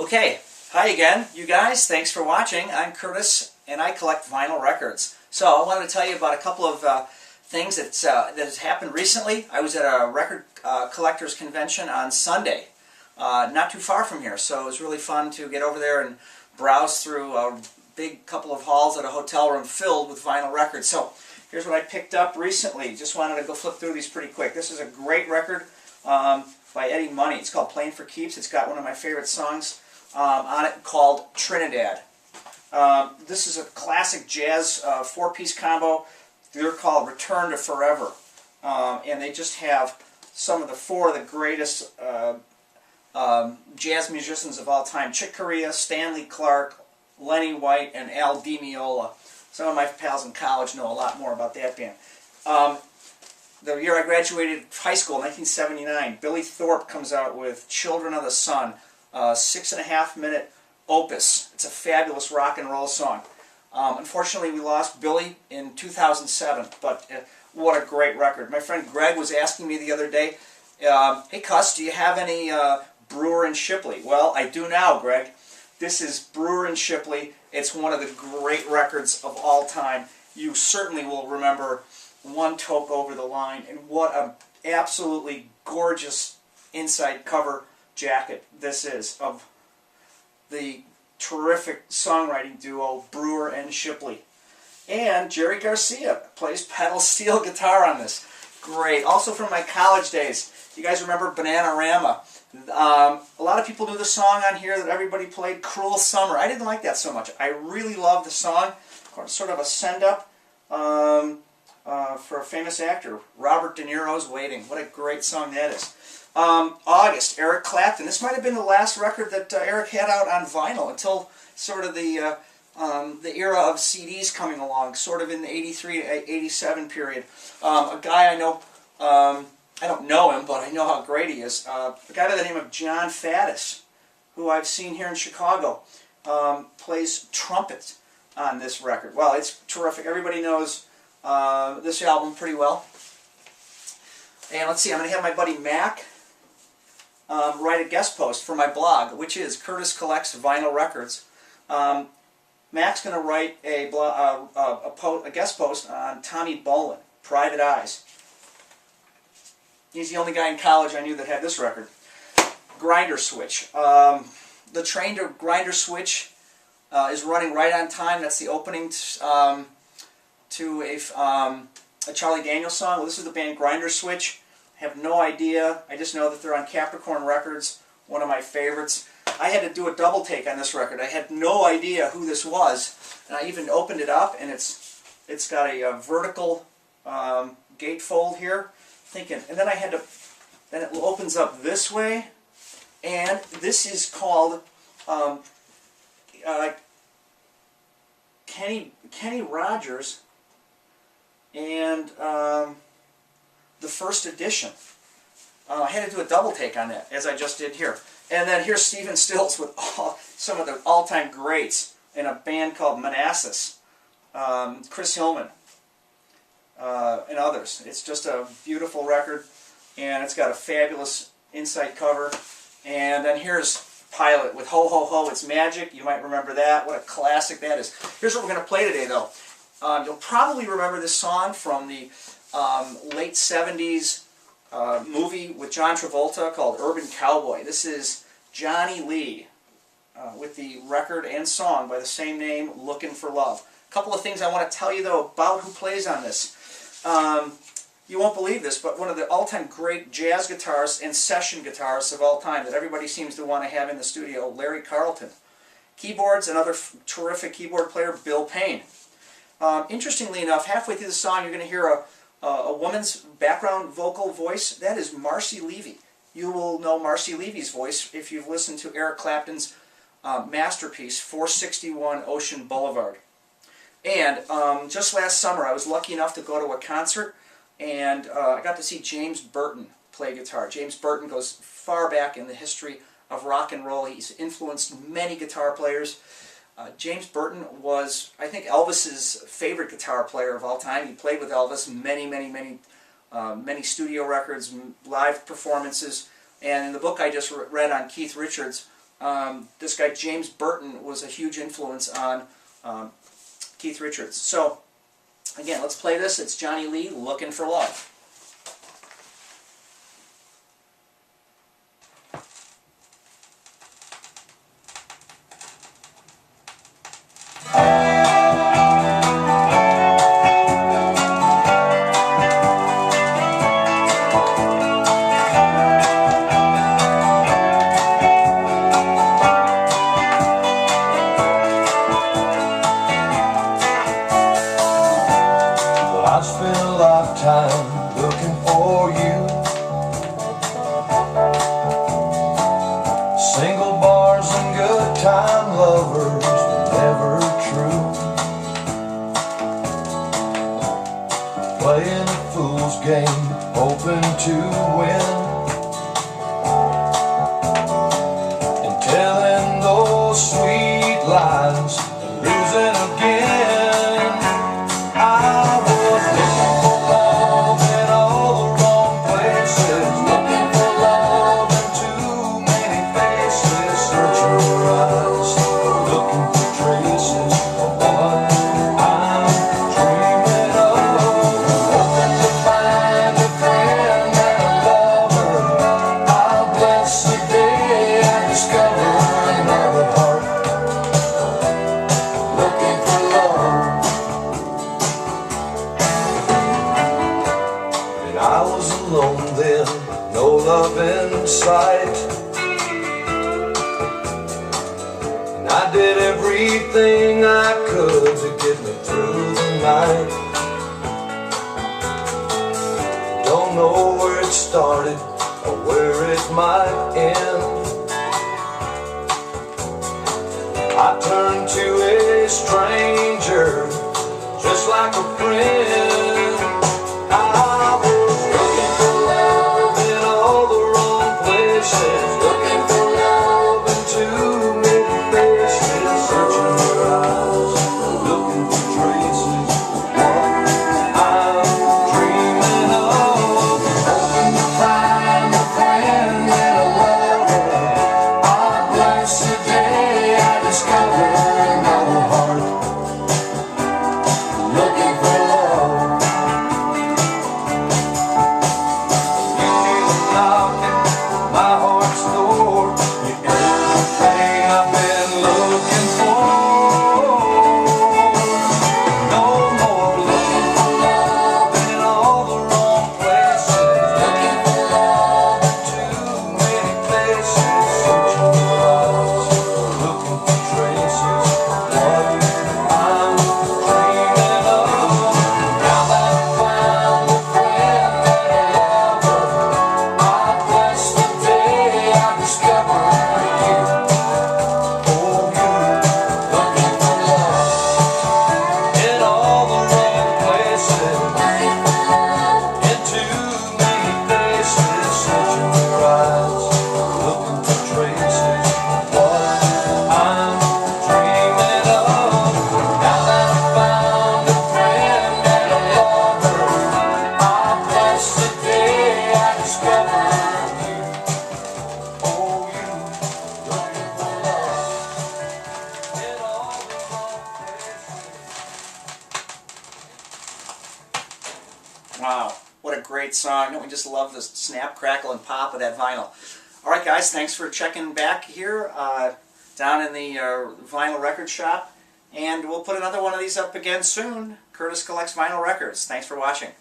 Okay, hi again, you guys. Thanks for watching. I'm Curtis, and I collect vinyl records. So I wanted to tell you about a couple of things that has happened recently. I was at a record collectors convention on Sunday, not too far from here. So it was really fun to get over there and browse through a big couple of halls at a hotel room filled with vinyl records. So here's what I picked up recently. Just wanted to go flip through these pretty quick. This is a great record by Eddie Money. It's called Playing for Keeps. It's got one of my favorite songs on it called Trinidad. This is a classic jazz four-piece combo. They're called Return to Forever. And they just have some of four of the greatest jazz musicians of all time. Chick Corea, Stanley Clarke, Lenny White, and Al Di Meola. Some of my pals in college know a lot more about that band. The year I graduated high school, 1979, Billy Thorpe comes out with Children of the Sun, a 6.5-minute opus. It's a fabulous rock and roll song. Unfortunately, we lost Billy in 2007, but what a great record. My friend Greg was asking me the other day, hey Cuss, do you have any Brewer and Shipley? Well, I do now, Greg. This is Brewer and Shipley. It's one of the great records of all time. You certainly will remember One Toke Over the Line, and what an absolutely gorgeous inside cover jacket this is of the terrific songwriting duo Brewer and Shipley. And Jerry Garcia plays pedal steel guitar on this. Great. Also from my college days, you guys remember Bananarama? A lot of people knew the song on here that everybody played, Cruel Summer. I didn't like that so much. I really loved the song. Sort of a send-up for a famous actor, Robert De Niro's Waiting. What a great song that is. August, Eric Clapton. This might have been the last record that Eric had out on vinyl until sort of the era of CDs coming along, sort of in the 83 to 87 period. A guy I know, I don't know him, but I know how great he is. A guy by the name of John Faddis, who I've seen here in Chicago, plays trumpet on this record. Well, it's terrific. Everybody knows this album pretty well. And let's see, I'm going to have my buddy Mac write a guest post for my blog, which is Curtis Collects Vinyl Records. Mac's going to write a guest post on Tommy Bolin, Private Eyes. He's the only guy in college I knew that had this record. Grinder Switch. The train to Grinder Switch is running right on time. That's the opening to a Charlie Daniels song. Well, this is the band Grinder Switch. I have no idea. I just know that they're on Capricorn Records, one of my favorites. I had to do a double take on this record. I had no idea who this was, and I even opened it up, and it's got a vertical gatefold here. Thinking, and then I had to. Then it opens up this way, and this is called Kenny Rogers and the first edition. I had to do a double take on that, as I just did here. And then here's Stephen Stills with some of the all-time greats in a band called Manassas. Chris Hillman and others. It's just a beautiful record, and it's got a fabulous inside cover. And then here's Pilot with Ho Ho Ho, It's Magic. You might remember that. What a classic that is. Here's what we're going to play today, though. You'll probably remember this song from the late 70s movie with John Travolta called Urban Cowboy. This is Johnny Lee with the record and song by the same name, Lookin for Love. A couple of things I want to tell you, though, about who plays on this. You won't believe this, but one of the all-time great jazz guitarists and session guitarists of all time that everybody seems to want to have in the studio, Larry Carlton. Keyboards, another terrific keyboard player, Bill Payne. Interestingly enough, halfway through the song, you're going to hear a woman's background vocal voice. That is Marcy Levy. You will know Marcy Levy's voice if you've listened to Eric Clapton's masterpiece, 461 Ocean Boulevard. And just last summer, I was lucky enough to go to a concert, and I got to see James Burton play guitar. James Burton goes far back in the history of rock and roll. He's influenced many guitar players. James Burton was, I think, Elvis's favorite guitar player of all time. He played with Elvis many studio records, live performances. And in the book I just read on Keith Richards, this guy James Burton was a huge influence on Keith Richards. So again, let's play this. It's Johnny Lee, Lookin' for Love. I spent a lifetime looking for you. Single bars and good time lovers were never true. Playing a fool's game, hoping to win, and telling those sweet lies and losing again. I was looking for love in all the wrong places, looking for love in too many faces, searching for eyes, looking for traces of what I'm dreaming of. Hoping to find a friend and a lover. I'll bless the day I discover another heart looking for love. I was alone then, no love in sight, and I did everything I could to get me through the night. Don't know where it started or where it might end. I turned to a stranger just like a friend. I was looking for love in all the wrong places, looking for love in too many faces, searching for eyes, looking for traces of what I'm dreaming of. Hoping to find a friend and a lover. I bless the day I discover another heart looking for love. My heart's door, you're everything I've been looking for. No more looking for love in all the wrong places, looking for love in too many places, searching for eyes, looking for traces of what I'm dreaming of. Now that I've found a friend and a lover, I bless the day I discover you. Oh, you, looking for love in all the wrong places, in too many faces, searching for eyes, looking for traces of what I'm dreaming of. Now that I've found a friend and a lover, I bless the day I discover you. Oh, you, looking for love in all the wrong places. Wow, what a great song. Don't we just love the snap, crackle, and pop of that vinyl. All right, guys, thanks for checking back here down in the vinyl record shop. And we'll put another one of these up again soon. Curtis Collects Vinyl Records. Thanks for watching.